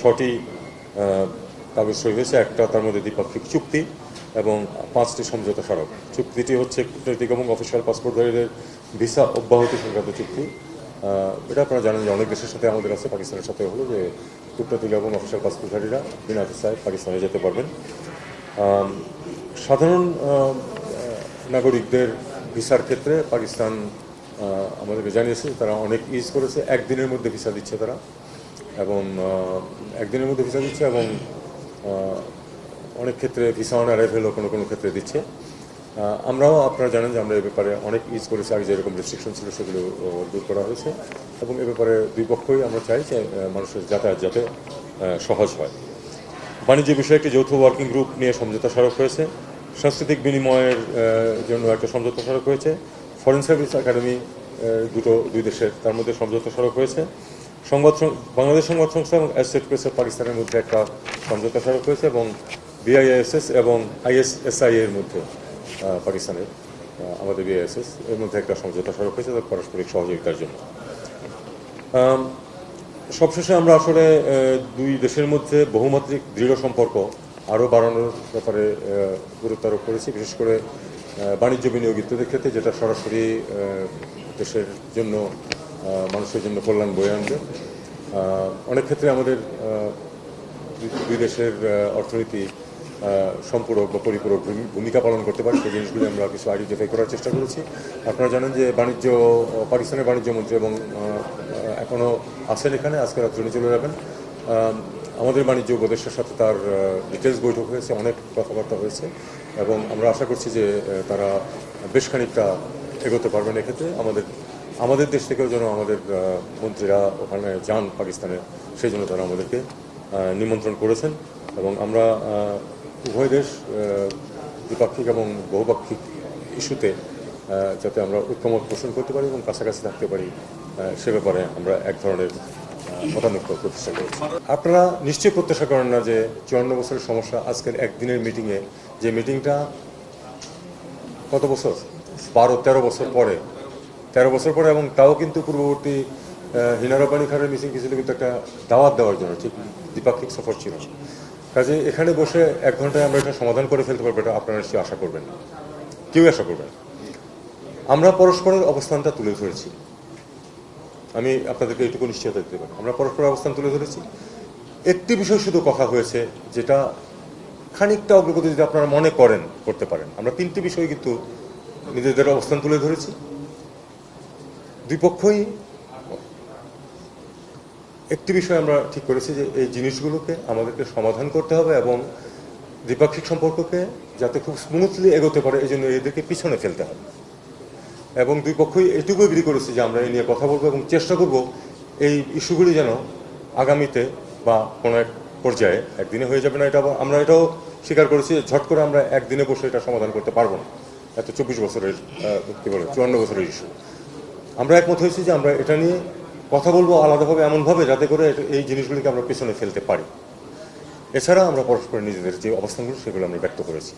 6টি কাগজ সই হয়েছে, একটা তার মধ্যে দ্বিপাক্ষিক চুক্তি এবং 5টি সমঝোতা স্মারক। চুক্তিটি হচ্ছে কূটনৈতিক এবং অফিসিয়াল পাসপোর্টধারীদের ভিসা অব্যাহতি সংক্রান্ত চুক্তি। এটা আপনারা জানেন যে অনেক দেশের সাথে আমাদের আছে, পাকিস্তানের সাথে হলো যে কূটনৈতিক এবং অফিসিয়াল পাসপোর্টধারীরা বিনা ভিসায় পাকিস্তানে যেতে পারবেন। সাধারণ নাগরিকদের ভিসার ক্ষেত্রে পাকিস্তান আমাদেরকে জানিয়েছে তারা অনেক ইজ করেছে, একদিনের মধ্যে ভিসা দিচ্ছে তারা, এবং একদিনের মধ্যে ভিসা দিচ্ছে এবং অনেক ক্ষেত্রে ভিসা অন অ্যারাইভেলও কোনো কোনো ক্ষেত্রে দিচ্ছে। আমরাও আপনারা জানেন যে আমরা এ ব্যাপারে অনেক ইজ করেছি, আগে যেরকম রেস্ট্রিকশন ছিল সেগুলো দূর করা হয়েছে, এবং এ ব্যাপারে দুই পক্ষই আমরা চাই যে মানুষের যাতায়াত যাতে সহজ হয়। বাণিজ্য বিষয়ে একটি যৌথ ওয়ার্কিং গ্রুপ নিয়ে সমঝোতা স্মারক হয়েছে। সাংস্কৃতিক বিনিময়ের জন্য একটা সমঝোতা স্মারক হয়েছে। ফরেন সার্ভিস একাডেমি দুই দেশের, তার মধ্যে সমঝোতা স্মারক হয়েছে। বাংলাদেশ সংবাদ সংস্থা এবং অ্যাসোসিয়েট প্রেস অফ পাকিস্তানের মধ্যে একটা সমঝোতা স্মারক হয়েছে, এবং বিআইএসএস এবং আইএসএসআই এর মধ্যে পাকিস্তানের আমাদের বিআইএসএস এর মধ্যে একটা সমঝোতা স্মারক হয়েছে পারস্পরিক সহযোগিতার জন্য। সবশেষে আমরা আসলে দুই দেশের মধ্যে বহুমাত্রিক দৃঢ় সম্পর্ক আরও বাড়ানোর ব্যাপারে গুরুত্ব আরোপ করেছি, বিশেষ করে বাণিজ্য বিনিয়োগ ইত্যাদির ক্ষেত্রে, যেটা সরাসরি দেশের জন্য মানুষের জন্য কল্যাণ বয়ে আনবে। অনেক ক্ষেত্রে আমাদের দুই দেশের অর্থনীতি সম্পূরক বা পরিপূরক ভূমিকা পালন করতে পারে, সেই জিনিসগুলি আমরা কিছু আইডেন্টিফাই করার চেষ্টা করেছি। আপনারা জানেন যে পাকিস্তানের বাণিজ্য মন্ত্রী এবং এখনও আছেন এখানে, আজকে রাত্রে উনি চলে যাবেন। আমাদের বাণিজ্য উপদেষ্টার সাথে তার ডিটেলস বৈঠক হয়েছে, অনেক কথাবার্তা হয়েছে, এবং আমরা আশা করছি যে তারা বেশ খানিকটা এগোতে পারবেন এক্ষেত্রে। আমাদের দেশ থেকেও যেন আমাদের মন্ত্রীরা ওখানে যান পাকিস্তানে, সেই জন্য তারা আমাদেরকে নিমন্ত্রণ করেছেন, এবং আমরা উভয় দেশ দ্বিপাক্ষিক এবং বহুপাক্ষিক ইস্যুতে যাতে আমরা ঐক্যমত পোষণ করতে পারি এবং কাছাকাছি থাকতে পারি, সে ব্যাপারে আমরা এক ধরনের মতানৈক্য প্রতিষ্ঠা করেছি। আপনারা নিশ্চয়ই প্রত্যাশা করেন না যে 54 বছরের সমস্যা আজকের একদিনের মিটিংয়ে, যে মিটিংটা কত বছর 12-13 বছর পরে, 13 বছর পরে, এবং তাও কিন্তু পূর্ববর্তী হিনা রব্বানী খানের মিটিং ছিল কিন্তু একটা দাওয়াত দেওয়ার জন্য, ঠিক দ্বিপাক্ষিক সফর ছিল। কাজে এখানে বসে 1 ঘন্টায় আমরা এটা সমাধান করে ফেলতে পারবো, এটা আপনারা নিশ্চয়ই আশা করবেন না, কেউ আশা করবেন। আমরা পরস্পরের অবস্থানটা তুলে ধরেছি, আমি আপনাদেরকে এইটুকু নিশ্চয়তা দিতে পারি, আমরা পরস্পরের অবস্থান তুলে ধরেছি। একটি বিষয় শুধু কথা হয়েছে যেটা খানিকটা অগ্রগতি যদি আপনারা মনে করেন করতে পারেন। আমরা 3টি বিষয় কিন্তু নিজেদের অবস্থান তুলে ধরেছি। দুই পক্ষই একটি বিষয় আমরা ঠিক করেছি যে এই জিনিসগুলোকে আমাদেরকে সমাধান করতে হবে, এবং দ্বিপাক্ষিক সম্পর্ককে যাতে খুব স্মুথলি এগোতে পারে এই জন্য এদেরকে পিছনে ফেলতে হবে। এবং দুই পক্ষই এটুকু এগ্রি করেছি যে আমরা এই নিয়ে কথা বলবো এবং চেষ্টা করব এই ইস্যুগুলি যেন আগামীতে বা কোনো এক পর্যায়ে, একদিনে হয়ে যাবে না, এটা আমরা এটাও স্বীকার করেছি ঝট করে আমরা একদিনে বসে এটা সমাধান করতে পারবো না। এত 24 বছরের কী বলে 54 বছরের ইস্যু। আমরা একমত হয়েছি যে আমরা এটা নিয়ে কথা বলবো আলাদাভাবে, এমনভাবে যাতে করে এই জিনিসগুলিকে আমরা পেছনে ফেলতে পারি। এছাড়া আমরা পরস্পর নিজেদের যে অবস্থানগুলো সেগুলো আমরা ব্যক্ত করেছি।